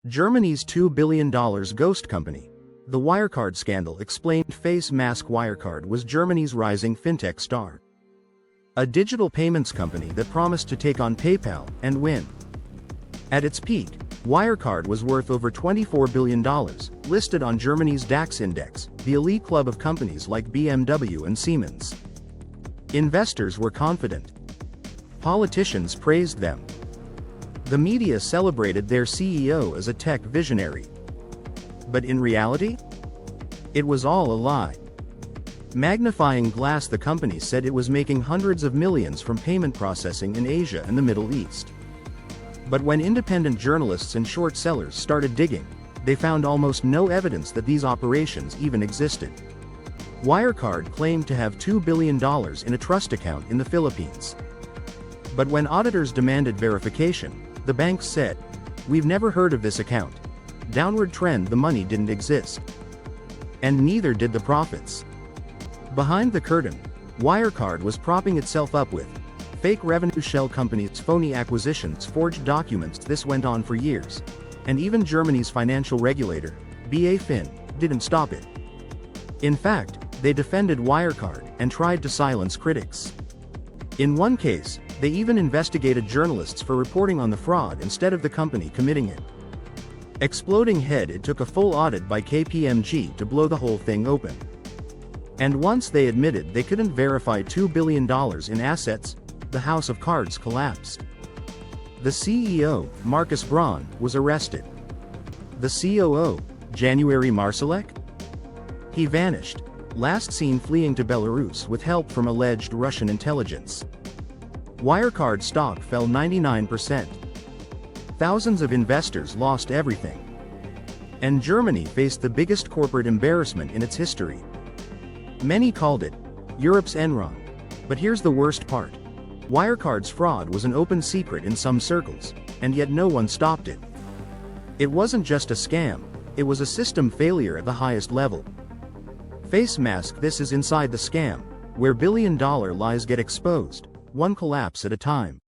Germany's $2 billion ghost company. The Wirecard scandal explained face mask. Wirecard was Germany's rising fintech star, a digital payments company that promised to take on PayPal and win. At its peak, Wirecard was worth over $24 billion, listed on Germany's DAX index, the elite club of companies like BMW and Siemens. Investors were confident. Politicians praised them. The media celebrated their CEO as a tech visionary. But in reality, it was all a lie. Magnifying glass, the company said it was making hundreds of millions from payment processing in Asia and the Middle East. But when independent journalists and short sellers started digging, they found almost no evidence that these operations even existed. Wirecard claimed to have $2 billion in a trust account in the Philippines. But when auditors demanded verification, the banks said, "We've never heard of this account." Downward trend, the money didn't exist. And neither did the profits. Behind the curtain, Wirecard was propping itself up with fake revenue shell companies, phony acquisitions, forged documents. This went on for years. And even Germany's financial regulator, BaFin, didn't stop it. In fact, they defended Wirecard and tried to silence critics. In one case, they even investigated journalists for reporting on the fraud instead of the company committing it. Exploding head, it took a full audit by KPMG to blow the whole thing open. And once they admitted they couldn't verify $2 billion in assets, the house of cards collapsed. The CEO, Markus Braun, was arrested. The COO, January Marsalek? He vanished, last seen fleeing to Belarus with help from alleged Russian intelligence. Wirecard stock fell 99%. Thousands of investors lost everything. And Germany faced the biggest corporate embarrassment in its history. Many called it Europe's Enron. But here's the worst part. Wirecard's fraud was an open secret in some circles, and yet no one stopped it. It wasn't just a scam, it was a system failure at the highest level. Face mask, this is inside the scam, where billion-dollar lies get exposed, one collapse at a time.